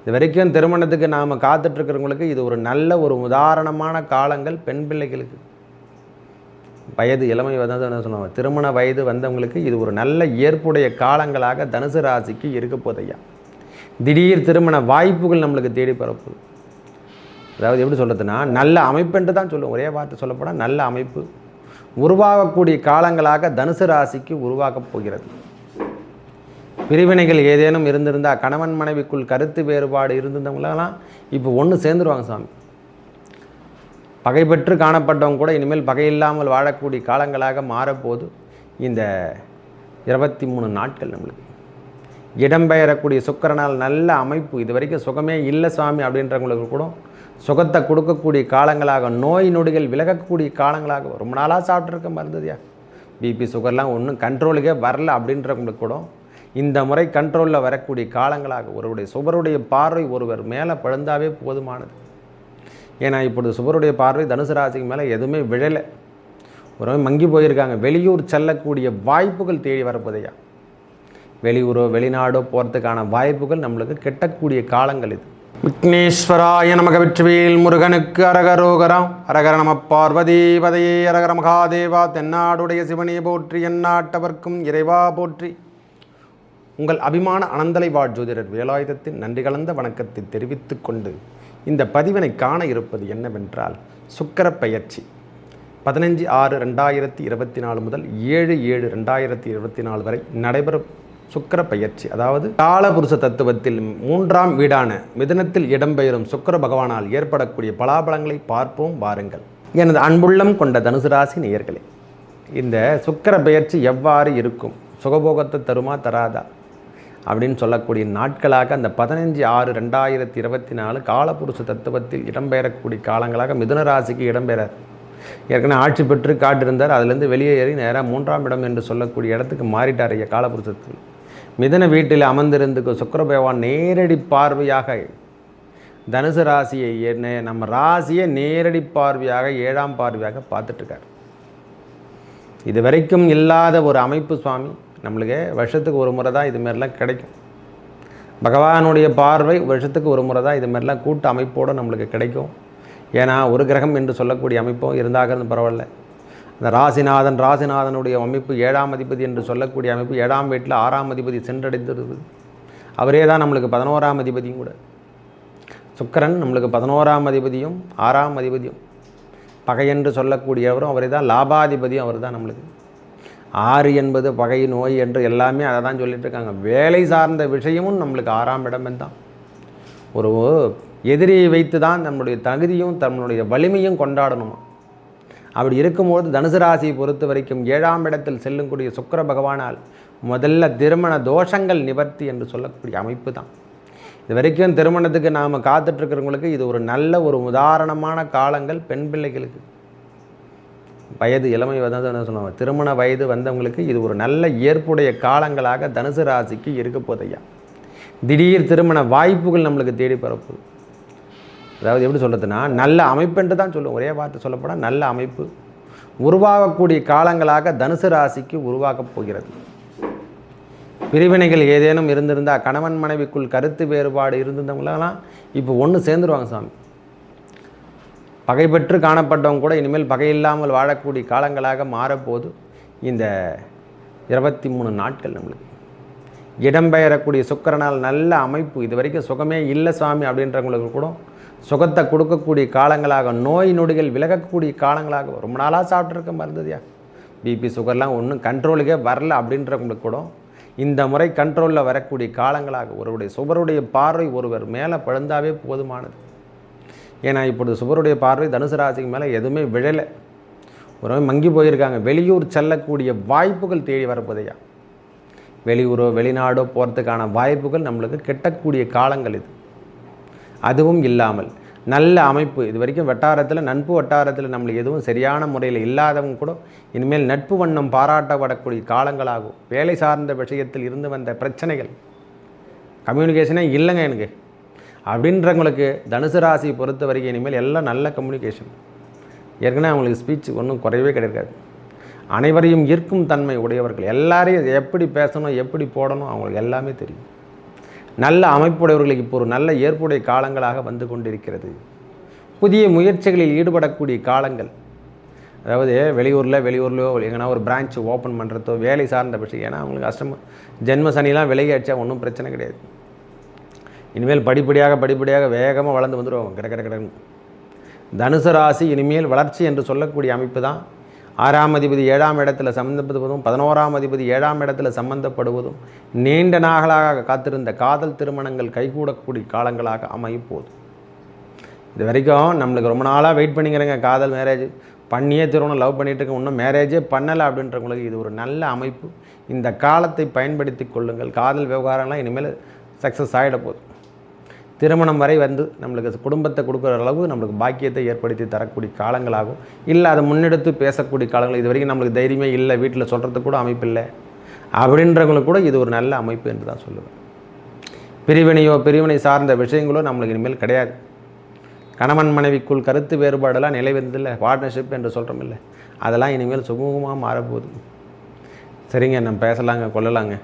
இது வரைக்கும் திருமணத்துக்கு நாம் காத்துட்ருக்கிறவங்களுக்கு இது ஒரு நல்ல ஒரு உதாரணமான காலங்கள். பெண் பிள்ளைகளுக்கு வயது இளமை வந்து சொல்லுவாங்க, திருமண வயது வந்தவங்களுக்கு இது ஒரு நல்ல ஏற்புடைய காலங்களாக தனுசு ராசிக்கு இருக்க போதையா. திடீர் திருமண வாய்ப்புகள் நம்மளுக்கு தேடி பரப்புது. அதாவது எப்படி சொல்கிறதுனா, நல்ல அமைப்புன்ட்டு தான் சொல்லுவோம். ஒரே வார்த்தை சொல்லப்போனால் நல்ல அமைப்பு உருவாகக்கூடிய காலங்களாக தனுசு ராசிக்கு உருவாக்கப் போகிறது. பிரிவினைகள் ஏதேனும் இருந்திருந்தால், கணவன் மனைவிக்குள் கருத்து வேறுபாடு இருந்திருந்தவங்களெல்லாம் இப்போ ஒன்று சேர்ந்துருவாங்க சாமி. பகை பெற்று காணப்பட்டவங்க கூட இனிமேல் பகை இல்லாமல் வாழக்கூடிய காலங்களாக மாறப்போது இந்த 23 நாட்கள். நம்மளுக்கு இடம்பெயரக்கூடிய சுக்கிரனால் நல்ல அமைப்பு. இது வரைக்கும் சுகமே இல்லை சாமி அப்படின்றவங்களுக்கு கூட சுகத்தை கொடுக்கக்கூடிய காலங்களாக, நோய் நொடிகள் விலகக்கூடிய காலங்களாக. ரொம்ப நாளாக சாப்பிட்ருக்க மருந்துதியா, பிபி சுகர்லாம் ஒன்றும் கண்ட்ரோலுக்கே வரல அப்படின்றவங்களுக்கு கூட இந்த முறை கண்ட்ரோலில் வரக்கூடிய காலங்களாக. ஒருவருடைய சுபருடைய பார்வை ஒருவர் மேலே பழுந்தாவே போதுமானது. ஏன்னா இப்பொழுது சுபருடைய பார்வை தனுசு ராசிக்கு மேலே எதுவுமே விழலை, ஒரு மங்கி போயிருக்காங்க. வெளியூர் செல்லக்கூடிய வாய்ப்புகள் தேடி வரப்போதையா. வெளியூரோ வெளிநாடோ போகிறதுக்கான வாய்ப்புகள் நம்மளுக்கு கெட்டக்கூடிய காலங்கள் இது. விக்னேஸ்வராய நமக. வெற்றிவேல் முருகனுக்கு அரகரோகரம். அரகர நம பார்வதி பதையே. அரகர மகாதேவா. தென்னாடுடைய சிவனே போற்றி, எந்நாட்டவர்க்கும் இறைவா போற்றி. உங்கள் அபிமான அனந்தலை வாழ் ஜோதிடர் வேலாயுதத்தின் நன்றி கலந்த வணக்கத்தை தெரிவித்து கொண்டு இந்த பதிவினை காண இருப்பது என்னவென்றால், சுக்கிர பெயர்ச்சி 15/6/2024 முதல் 7/7/2024 வரை நடைபெறும் சுக்கிர பெயர்ச்சி. அதாவது காலபுருஷ தத்துவத்தில் 3ஆம் வீடான மிதுனத்தில் இடம்பெயரும் சுக்கிர பகவானால் ஏற்படக்கூடிய பலாபலங்களை பார்ப்போம் வாருங்கள். எனது அன்புள்ளம் கொண்ட தனுசு ராசி நேயர்களே, இந்த சுக்கிர பெயர்ச்சி எவ்வாறு இருக்கும், சுகபோகத்தை தருமா தராதா அப்படின்னு சொல்லக்கூடிய நாட்களாக அந்த 15/6/2024 காலபுருஷ தத்துவத்தில் இடம்பெயரக்கூடிய காலங்களாக மிதுன ராசிக்கு இடம்பெறார். ஏற்கனவே ஆட்சி பெற்று காட்டிருந்தார், அதிலிருந்து வெளியேறி நேராக 3ஆம் இடம் என்று சொல்லக்கூடிய இடத்துக்கு மாறிட்டார். ஐயா காலபுருஷத்தில் மிதுன வீட்டில் அமர்ந்திருந்து சுக்கிர பகவான் நேரடி பார்வையாக தனுசு ராசியை, நம்ம ராசியை நேரடி பார்வையாக 7ஆம் பார்வையாக பார்த்துட்ருக்கார். இது வரைக்கும் இல்லாத ஒரு அமைப்பு சுவாமி. நம்மளுக்கு வருஷத்துக்கு ஒரு முறை தான் இதுமாரிலாம் கிடைக்கும். பகவானுடைய பார்வை வருஷத்துக்கு ஒரு முறை தான் இதுமாரிலாம் கூட்டு அமைப்போடு நம்மளுக்கு கிடைக்கும். ஏன்னா ஒரு கிரகம் என்று சொல்லக்கூடிய அமைப்பும் இருந்தாக பரவாயில்ல. அந்த ராசிநாதனுடைய அமைப்பு 7ஆம் அதிபதி என்று சொல்லக்கூடிய அமைப்பு 7ஆம் வீட்டில் 6ஆம் அதிபதி சென்றடைந்திருது. அவரே தான் நம்மளுக்கு 11ஆம் அதிபதியும் கூட. சுக்கிரன் நம்மளுக்கு 11ஆம் அதிபதியும் 6ஆம் அதிபதியும். பகை என்று சொல்லக்கூடியவரும் அவரே தான். லாபாதிபதியும் அவர் தான். நம்மளுக்கு 6 என்பது பகை நோய் என்று எல்லாமே அதை தான் சொல்லிட்டு இருக்காங்க. வேலை சார்ந்த விஷயமும் நம்மளுக்கு 6ஆம் இடமே தான். ஒரு எதிரியை வைத்து தான் நம்முடைய தகுதியும் தன்னுடைய வலிமையும் கொண்டாடணுமா. அப்படி இருக்கும்போது தனுசு ராசியை பொறுத்த வரைக்கும் 7ஆம் இடத்தில் செல்லக்கூடிய சுக்கிர பகவானால் முதல்ல திருமண தோஷங்கள் நிவர்த்தி என்று சொல்லக்கூடிய அமைப்பு தான். இது வரைக்கும் திருமணத்துக்கு நாம் காத்துட்ருக்கிறவங்களுக்கு இது ஒரு நல்ல ஒரு உதாரணமான காலங்கள். பெண் பிள்ளைகளுக்கு வயது இளமை வந்து சொல்லுவாங்க, திருமண வயது வந்தவங்களுக்கு இது ஒரு நல்ல ஏற்புடைய காலங்களாக தனுசு ராசிக்கு இருக்க போதையா. திடீர் திருமண வாய்ப்புகள் நம்மளுக்கு தேடி பரப்புது. அதாவது எப்படி சொல்கிறதுனா, நல்ல அமைப்புன்ட்டு தான் சொல்லுவோம். ஒரே வார்த்தை சொல்லப்போனால் நல்ல அமைப்பு உருவாகக்கூடிய காலங்களாக தனுசு ராசிக்கு உருவாக்கப் போகிறது. பிரிவினைகள் ஏதேனும் இருந்திருந்தால், கணவன் மனைவிக்குள் கருத்து வேறுபாடு இருந்திருந்தவங்களெல்லாம் இப்போ ஒன்று சேர்ந்துருவாங்க சாமி. பகை பெற்று காணப்பட்டவங்க கூட இனிமேல் பகை இல்லாமல் வாழக்கூடிய காலங்களாக மாறப்போது இந்த 23 நாட்கள். நம்மளுக்கு இடம்பெயரக்கூடிய சுக்கிரனால் நல்ல அமைப்பு. இது வரைக்கும் சுகமே இல்லை சாமி அப்படின்றவங்களுக்கு கூட சுகத்தை கொடுக்கக்கூடிய காலங்களாக, நோய் நொடிகள் விலகக்கூடிய காலங்களாக. ரொம்ப நாளாக சாப்பிட்ருக்க மருந்துதியா, பிபி சுகர்லாம் ஒன்றும் கண்ட்ரோலுக்கே வரல அப்படின்றவங்களுக்கு கூட இந்த முறை கண்ட்ரோலில் வரக்கூடிய காலங்களாக. ஒருவருடைய சுபருடைய பார்வை ஒருவர் மேலே பழுந்தாவே போதுமானது. ஏன்னா இப்பொழுது சுபருடைய பார்வை தனுசு ராசிக்கு மேலே எதுவுமே விழலை, ஒரு மங்கி போயிருக்காங்க. வெளியூர் செல்லக்கூடிய வாய்ப்புகள் தேடி வரப்போதையா. வெளியூரோ வெளிநாடோ போகிறதுக்கான வாய்ப்புகள் நம்மளுக்கு கெட்டக்கூடிய காலங்கள் இது. அதுவும் இல்லாமல் நல்ல அமைப்பு. இது வரைக்கும் வட்டாரத்தில், நட்பு வட்டாரத்தில் நம்மளுக்கு எதுவும் சரியான முறையில் இல்லாதவங்க கூட இனிமேல் நட்பு வண்ணம் பாராட்டப்படக்கூடிய காலங்களாகும். வேலை சார்ந்த விஷயத்தில் இருந்து வந்த பிரச்சனைகள், கம்யூனிகேஷனே இல்லைங்க எனக்கு அப்படின்றவங்களுக்கு தனுசு ராசியை பொறுத்த வரைக்கும் இனிமேல் எல்லாம் நல்ல கம்யூனிகேஷன். ஏற்கனவே அவங்களுக்கு ஸ்பீச் ஒன்றும் குறையவே கிடையாது. அனைவரையும் ஈர்க்கும் தன்மை உடையவர்கள். எல்லாரையும் எப்படி பேசணும், எப்படி போடணும் அவங்களுக்கு எல்லாமே தெரியும். நல்ல அமைப்புடையவர்களுக்கு இப்போ ஒரு நல்ல ஏற்புடைய காலங்களாக வந்து கொண்டிருக்கிறது. புதிய முயற்சிகளில் ஈடுபடக்கூடிய காலங்கள், அதாவது வெளியூர்லையோ எங்கன்னா ஒரு பிரான்ச் ஓப்பன் பண்ணுறதோ வேலை சார்ந்த விஷயம். ஏன்னா அவங்களுக்கு கஷ்டமாக ஜென்ம சனிலாம் விலகி அடித்தா ஒன்றும் பிரச்சனை கிடையாது. இனிமேல் படிப்படியாக வேகமாக வளர்ந்து வந்துடுவாங்க கிடன்னு. தனுசு ராசி இனிமேல் வளர்ச்சி என்று சொல்லக்கூடிய அமைப்பு தான். 6ஆம் அதிபதி 7ஆம் இடத்துல சம்பந்தப்படுவதும் 11ஆம் அதிபதி 7ஆம் இடத்துல சம்பந்தப்படுவதும் நீண்ட நாளாக காத்திருந்த காதல் திருமணங்கள் கைகூடக்கூடிய காலங்களாக அமைப்போது. இது வரைக்கும் நம்மளுக்கு ரொம்ப நாளாக வெயிட் பண்ணிக்கிறேங்க, காதல் மேரேஜ் பண்ணியே திருமணம் லவ் பண்ணிகிட்டு இருக்க, இன்னும் மேரேஜே பண்ணலை அப்படின்றவங்களுக்கு இது ஒரு நல்ல அமைப்பு. இந்த காலத்தை பயன்படுத்தி கொள்ளுங்கள். காதல் விவகாரம்லாம் இனிமேல் சக்ஸஸ் ஆகிட போகுது. திருமணம் வரை வந்து நம்மளுக்கு குடும்பத்தை கொடுக்குற அளவு நம்மளுக்கு பாக்கியத்தை ஏற்படுத்தி தரக்கூடிய காலங்களாகும். இல்லை அதை முன்னெடுத்து பேசக்கூடிய காலங்கள். இது வரைக்கும் நம்மளுக்கு தைரியமே இல்லை, வீட்டில் சொல்கிறதுக்கு கூட அமைப்பு இல்லை அப்படின்றவங்களுக்கு கூட இது ஒரு நல்ல அமைப்பு என்று தான் சொல்லுவேன். பிரிவினை சார்ந்த விஷயங்களோ நம்மளுக்கு இனிமேல் கிடையாது. கணவன் மனைவிக்குள் கருத்து வேறுபாடெல்லாம் நிலை வந்ததில்லை, பார்ட்னர்ஷிப் என்று சொல்கிறோம் இல்லை, அதெல்லாம் இனிமேல் சுமூகமாக மாறப்போகுது. சரிங்க, நம்ம பேசலாங்க, கொள்ளலாங்க,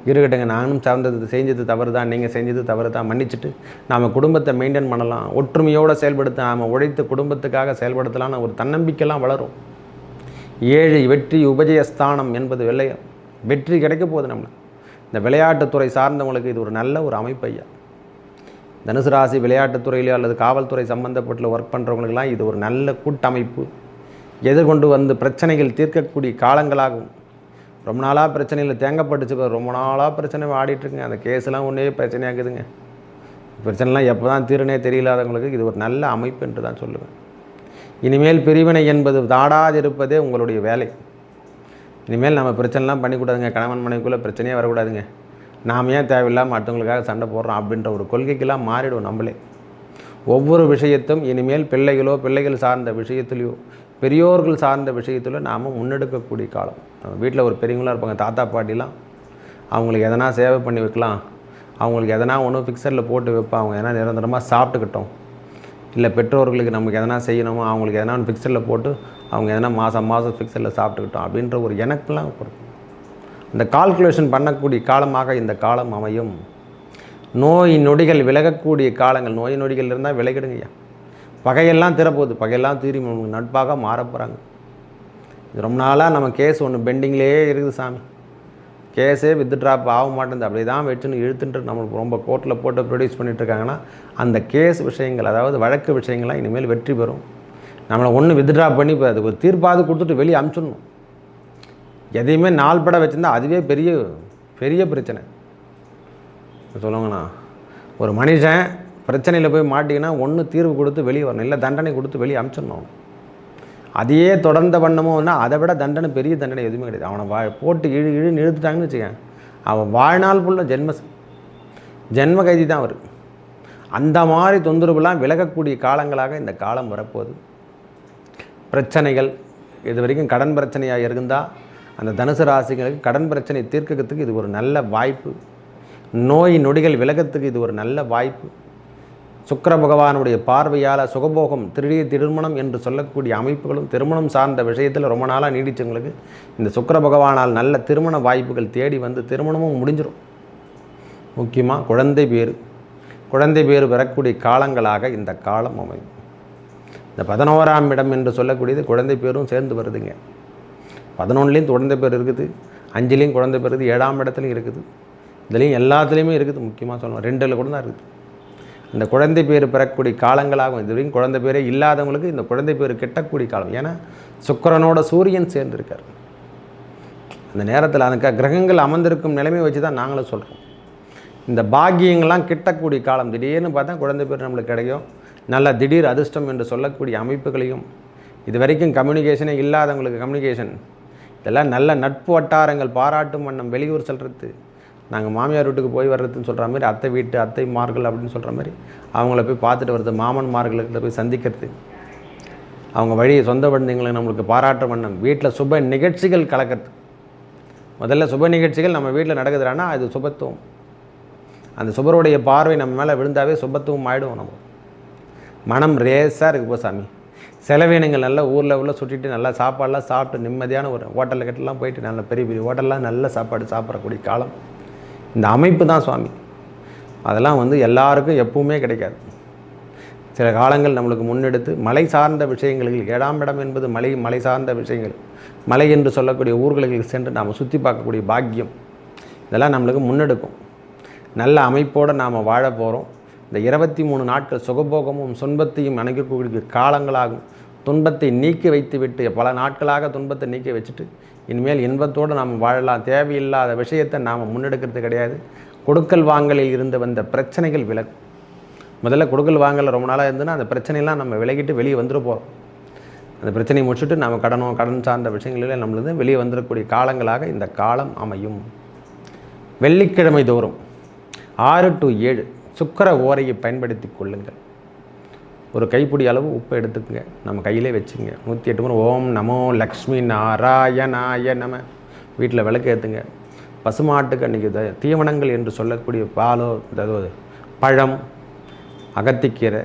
இருக்கட்டுங்க, நானும் செஞ்சது தவறு தான், நீங்கள் செஞ்சது தவறு தான், மன்னிச்சுட்டு நாம் குடும்பத்தை மெயின்டைன் பண்ணலாம், ஒற்றுமையோடு செயல்படுத்த நாம் உழைத்து குடும்பத்துக்காக செயல்படுத்தலாம்னு ஒரு தன்னம்பிக்கைலாம் வளரும். 7 வெற்றி உபஜயஸ்தானம் என்பது வெற்றி கிடைக்க போகுது நம்மளுக்கு. இந்த விளையாட்டுத்துறை சார்ந்தவங்களுக்கு இது ஒரு நல்ல ஒரு அமைப்பு ஐயா. தனுசு ராசி விளையாட்டுத்துறையிலோ அல்லது காவல்துறை சம்மந்தப்பட்ட ஒர்க் பண்ணுறவங்களுக்கெல்லாம் இது ஒரு நல்ல கூட்டமைப்பு. எதிர்கொண்டு வந்து பிரச்சனைகள் தீர்க்கக்கூடிய காலங்களாகும். ரொம்ப நாளாக பிரச்சனையில் தேங்கப்பட்டுச்சு, ரொம்ப நாளாக பிரச்சனை ஆடிட்டுருக்குங்க. அந்த கேஸ்லாம் ஒன்றே பிரச்சனையாக்குதுங்க. பிரச்சனைலாம் எப்போ தான் தீர்னே தெரியலாதவங்களுக்கு இது ஒரு நல்ல அமைப்பு என்று தான் சொல்லுவேன். இனிமேல் பிரிவினை என்பது தாடாதிருப்பதே உங்களுடைய வேலை. இனிமேல் நம்ம பிரச்சனைலாம் பண்ணிக்கூடாதுங்க, கணவன் மனைவிக்குள்ளே பிரச்சனையே வரக்கூடாதுங்க, நாம் ஏன் தேவையில்லாமல் மற்றவங்களுக்காக சண்டை போடுறோம் அப்படின்ற ஒரு கொள்கைக்கெல்லாம் மாறிடும் நம்மளே. ஒவ்வொரு விஷயத்தும் இனிமேல் பிள்ளைகள் சார்ந்த விஷயத்துலையோ பெரியோர்கள் சார்ந்த விஷயத்தில் நாம் முன்னெடுக்கக்கூடிய காலம். நம்ம வீட்டில் ஒரு பெரியவங்களாக இருப்பாங்க, தாத்தா பாட்டிலாம், அவங்களுக்கு எதனா சேவை பண்ணி வைக்கலாம், அவங்களுக்கு எதனா ஒன்று ஃபிக்ஸரில் போட்டு வைப்போம், அவங்க எதனா நிரந்தரமாக சாப்பிட்டுக்கிட்டோம். இல்லை பெற்றோர்களுக்கு நமக்கு எதனா செய்யணுமோ அவங்களுக்கு எதனா ஒன்று ஃபிக்ஸரில் போட்டு அவங்க எதனா மாதம் ஃபிக்ஸரில் சாப்பிட்டுக்கிட்டோம் அப்படின்ற ஒரு எனக்கெல்லாம் கொடுக்கும். இந்த கால்குலேஷன் பண்ணக்கூடிய காலமாக இந்த காலம் அமையும். நோய் நொடிகள் விலகக்கூடிய காலங்கள். நோய் நொடிகள் இருந்தால் விலகிடுங்கய்யா. பகையெல்லாம் தீரப்போகுது, பகையெல்லாம் தீரி நட்பாக மாறப்போகிறாங்க. இது ரொம்ப நாளாக நம்ம கேஸ் ஒன்று பெண்டிங்லேயே இருக்குது சாமி, கேஸே வித்ட்ராப் ஆக மாட்டேங்குது, அப்படி தான் வச்சுன்னு இழுத்துட்டு நம்மளுக்கு ரொம்ப கோர்ட்டில் போட்டு ப்ரொடியூஸ் பண்ணிகிட்ருக்காங்கன்னா அந்த கேஸ் விஷயங்கள், அதாவது வழக்கு விஷயங்கள்லாம் இனிமேல் வெற்றி பெறும். நம்மளை ஒன்று வித்ட்ராப் பண்ணி இப்போ அது ஒரு தீர்ப்பாவது கொடுத்துட்டு வெளியே அனுப்பிச்சிடணும். எதையுமே நாள் பட வச்சுருந்தா அதுவே பெரிய பிரச்சனை. சொல்லுங்கண்ணா, ஒரு மனுஷன் பிரச்சனையில் போய் மாட்டிங்கன்னா ஒன்று தீர்வு கொடுத்து வெளியே வரணும், இல்லை தண்டனை கொடுத்து வெளியே அனுப்பிச்சிடணும். அதையே தொடர்ந்த பண்ணமோன்னா அதை விட பெரிய தண்டனை எதுவுமே கிடையாது. அவனை போட்டு இழுன்னு இழுத்துட்டாங்கன்னு வச்சுக்கேன், அவன் வாழ்நாள் ஃபுல்லாக ஜென்ம கைதி தான் அவர். அந்த மாதிரி தொந்தரவுலாம் விலகக்கூடிய காலங்களாக இந்த காலம் வரப்போகுது. பிரச்சனைகள் இது வரைக்கும் கடன் பிரச்சனையாக இருந்தால் அந்த தனுசு ராசிகளுக்கு கடன் பிரச்சனை தீர்க்கறதுக்கு இது ஒரு நல்ல வாய்ப்பு. நோய் நொடிகள் விலகத்துக்கு இது ஒரு நல்ல வாய்ப்பு. சுக்கிர பகவானுடைய பார்வையால் சுகபோகம், திருமணம் என்று சொல்லக்கூடிய அமைப்புகளும் திருமணம் சார்ந்த விஷயத்தில் ரொம்ப நாளாக நீடித்தவங்களுக்கு இந்த சுக்கிர பகவானால் நல்ல திருமண வாய்ப்புகள் தேடி வந்து திருமணமும் முடிஞ்சிடும். முக்கியமாக குழந்தை பேர் பெறக்கூடிய காலங்களாக இந்த காலம் அமையும். இந்த 11ஆம் இடம் என்று சொல்லக்கூடியது குழந்தை பேரும் சேர்ந்து வருதுங்க. 11லேயும் குழந்தை பேர் இருக்குது, 5லேயும் குழந்தை பேர் இருக்குது, 7ஆம் இடத்துலையும் இருக்குது, இதுலேயும் எல்லாத்துலேயுமே இருக்குது. முக்கியமாக சொல்லணும் 2ல் கூட தான் இருக்குது. இந்த குழந்தை பேர் பெறக்கூடிய காலங்களாகும். இது வரைக்கும் குழந்தை பேரே இல்லாதவங்களுக்கு இந்த குழந்தை பேர் கிட்டக்கூடிய காலம். ஏன்னா சுக்கிரனோட சூரியன் சேர்ந்துருக்கார். அந்த நேரத்தில் அந்த கிரகங்கள் அமர்ந்திருக்கும் நிலைமையை வச்சு தான் நாங்களும் சொல்கிறோம். இந்த பாக்கியங்கள்லாம் கிட்டக்கூடிய காலம். திடீர்னு பார்த்தா குழந்தை பேர் நம்மளுக்கு கிடைக்கும். நல்ல திடீர் அதிர்ஷ்டம் என்று சொல்லக்கூடிய அமைப்புகளையும், இது வரைக்கும் கம்யூனிகேஷனே இல்லாதவங்களுக்கு கம்யூனிகேஷன், இதெல்லாம் நல்ல நட்பு வட்டாரங்கள், பாராட்டும் வண்ணம், வெளியூர் செல்வது, நாங்கள் மாமியார் வீட்டுக்கு போய் வர்றதுன்னு சொல்கிற மாதிரி, அத்தைமார்கள் அப்படின்னு சொல்கிற மாதிரி அவங்கள போய் பார்த்துட்டு வர்றது, மாமன்மார்களை போய் சந்திக்கிறது, அவங்க வழியை சொந்த பந்தங்களை நம்மளுக்கு பாராட்டு வண்ணம், வீட்டில் சுப நிகழ்ச்சிகள் கலக்கிறது. முதல்ல சுப நிகழ்ச்சிகள் நம்ம வீட்டில் நடக்குதுன்னா அது சுபத்துவம். அந்த சுபருடைய பார்வை நம்ம மேலே விழுந்தாவே சுபத்துவம் ஆகிடும். நம்ம மனம் ரேஸாக இருக்குது. சாமி செலவினங்கள் நல்லா ஊரில் சுட்டிட்டு நல்லா சாப்பாடெலாம் சாப்பிட்டு நிம்மதியான ஒரு ஹோட்டலில் கட்டெல்லாம் போயிட்டு நல்ல பெரிய ஹோட்டல்லாம் நல்ல சாப்பாடு சாப்பிட்றக்கூடிய காலம் இந்த அமைப்பு தான் சுவாமி. அதெல்லாம் வந்து எல்லாருக்கும் எப்பவுமே கிடைக்காது. சில காலங்கள் நம்மளுக்கு முன்னெடுத்து மலை சார்ந்த விஷயங்களில் 7ஆம் இடம் என்பது மலை சார்ந்த விஷயங்கள், மலை என்று சொல்லக்கூடிய ஊர்களுக்கு சென்று நாம் சுற்றி பார்க்கக்கூடிய பாக்கியம், இதெல்லாம் நம்மளுக்கு முன்னெடுக்கும். நல்ல அமைப்போடு நாம் வாழ போகிறோம். இந்த 23 நாட்கள் சுகபோகமும் துன்பத்தையும் அணைக்கக்கூடிய காலங்களாகும். துன்பத்தை நீக்கி வைத்துவிட்டு, பல நாட்களாக துன்பத்தை நீக்கி வச்சுட்டு இனிமேல் இன்பத்தோடு நாம் வாழலாம். தேவையில்லாத விஷயத்தை நாம் முன்னெடுக்கிறது கிடையாது. கொடுக்கல் வாங்கலில் இருந்து வந்த பிரச்சனைகள் விலகும். முதல்ல கொடுக்கல் வாங்கல ரொம்ப நாளாக இருந்ததுன்னா அந்த பிரச்சனையெல்லாம் நம்ம விலகிட்டு வெளியே வந்துட போகிறோம். அந்த பிரச்சனையை முடிச்சுட்டு நம்ம கடன் சார்ந்த விஷயங்களில் நம்மளது வெளியே வந்துடக்கூடிய காலங்களாக இந்த காலம் அமையும். வெள்ளிக்கிழமை தோறும் 6 to 7 சுக்கிர ஓரையை பயன்படுத்தி கொள்ளுங்கள். ஒரு கைப்பிடி அளவு உப்பை எடுத்துக்கங்க, நம்ம கையிலே வச்சுங்க. 108 முறை ஓம் நமோ லக்ஷ்மி நாராயணாய நம வீட்டில் விளக்கு ஏற்றுங்க. பசுமாட்டுக்கு அன்றைக்கி தீவனங்கள் என்று சொல்லக்கூடிய பாலோ, பழம், அகத்திக்கீரை,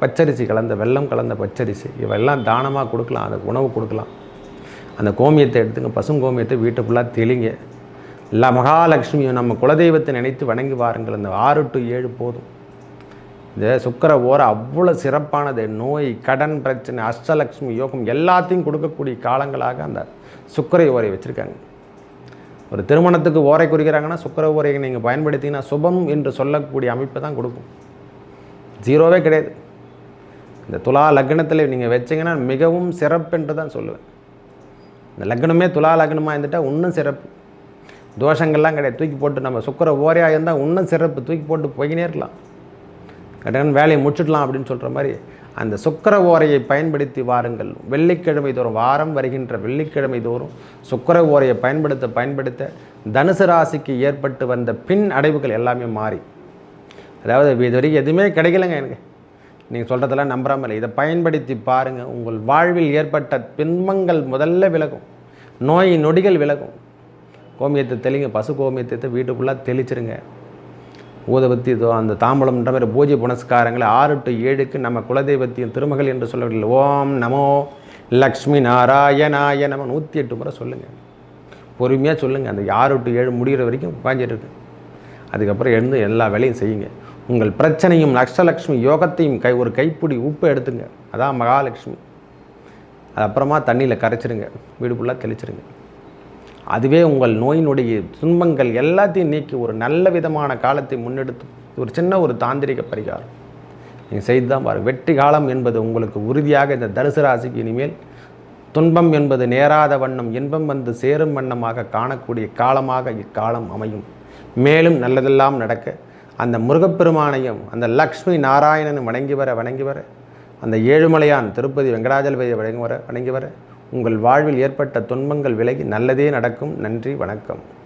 பச்சரிசி கலந்த வெல்லம் கலந்த பச்சரிசி இவெல்லாம் தானமாக கொடுக்கலாம். அதுக்கு உணவு கொடுக்கலாம். அந்த கோமியத்தை எடுத்துங்க, பசுங்கோமியத்தை வீட்டு ஃபுல்லாக தெளிங்க. எல்லா மகாலட்சுமியும் நம்ம குலதெய்வத்தை நினைத்து வணங்கி வாருங்கள். அந்த 6 to 7 போதும். இந்த சுக்கிர ஓரை அவ்வளோ சிறப்பானது. நோய், கடன் பிரச்சனை, அஷ்டலக்ஷ்மி யோகம் எல்லாத்தையும் கொடுக்கக்கூடிய காலங்களாக அந்த சுக்கிர ஓரை வச்சுருக்காங்க. ஒரு திருமணத்துக்கு ஓரை குறிக்கிறாங்கன்னா சுக்கிர ஓரையை நீங்கள் பயன்படுத்திங்கன்னா சுபம் என்று சொல்லக்கூடிய அமைப்பை தான் கொடுக்கும். ஜீரோவே கிடையாது. இந்த துலா லக்னத்தில் நீங்கள் வச்சிங்கன்னா மிகவும் சிறப்புன்று தான் சொல்லுவேன். இந்த லக்னமே துலா லக்னமாக இருந்துட்டால் இன்னும் சிறப்பு. தோஷங்கள்லாம் கிடையாது. தூக்கி போட்டு நம்ம சுக்கிர ஓரையாக இருந்தால் இன்னும் சிறப்பு. தூக்கி போட்டு போய்கினே இருக்கலாம். கடன் வேலையை முடிச்சுடலாம் அப்படின்னு சொல்கிற மாதிரி அந்த சுக்கிர ஓரையை பயன்படுத்தி வாருங்கள். வெள்ளிக்கிழமை தோறும், வாரம் வருகின்ற வெள்ளிக்கிழமை தோறும் சுக்கிர ஓரையை பயன்படுத்த தனுசு ராசிக்கு ஏற்பட்டு வந்த பின் அடைவுகள் எல்லாமே மாறி, அதாவது இது வரைக்கும் எதுவுமே கிடைக்கலங்க எனக்கு, நீங்கள் சொல்கிறதெல்லாம் நம்புறாமல் இல்லை, இதை பயன்படுத்தி பாருங்கள். உங்கள் வாழ்வில் ஏற்பட்ட பின்பங்கள் முதல்ல விலகும். நோய் நொடிகள் விலகும். கோமியத்தை தெளிங்க. பசு கோமியத்தை வீட்டுக்குள்ளே தெளிச்சிருங்க. ஊதபத்தி அந்த தாம்பூலம்ன்ற மாதிரி பூஜை புனஸ்காரங்களை 6 to 7க்கு நம்ம குலதெய்வத்தையும் திருமகள் என்று சொல்லவில்லை. ஓம் நமோ லக்ஷ்மி நாராயணாய நம 108 முறை சொல்லுங்கள். பொறுமையாக சொல்லுங்கள். அந்த 6 to 7 முடிகிற வரைக்கும் உட்காந்துட்டு இருக்கு. அதுக்கப்புறம் எழுந்து எல்லா வேலையும் செய்யுங்க. உங்கள் பிரச்சனையும் அஷ்டலக்ஷ்மி யோகத்தையும் ஒரு கைப்பிடி உப்பு எடுத்துங்க. அதான் மகாலட்சுமி. அது அப்புறமா தண்ணியில் கரைச்சிருங்க. வீடு ஃபுல்லாக தெளிச்சிருங்க. அதுவே உங்கள் நோயினுடைய துன்பங்கள் எல்லாத்தையும் நீக்கி ஒரு நல்ல விதமான காலத்தை முன்னெடுத்து ஒரு சின்ன ஒரு தாந்திரிக பரிகாரம் நீங்கள் செய்து தான் பாருங்கள். வெற்றி காலம் என்பது உங்களுக்கு உறுதியாக இந்த தனுசு ராசிக்கு இனிமேல் துன்பம் என்பது நேராத வண்ணம் இன்பம் வந்து சேரும் வண்ணமாக காணக்கூடிய காலமாக இக்காலம் அமையும். மேலும் நல்லதெல்லாம் நடக்க அந்த முருகப்பெருமானையும் அந்த லக்ஷ்மி நாராயணனும் வணங்கி வர அந்த ஏழுமலையான் திருப்பதி வெங்கடாஜலபதியை வணங்கி வர உங்கள் வாழ்வில் ஏற்பட்ட துன்பங்கள் விலகி நல்லதே நடக்கும். நன்றி, வணக்கம்.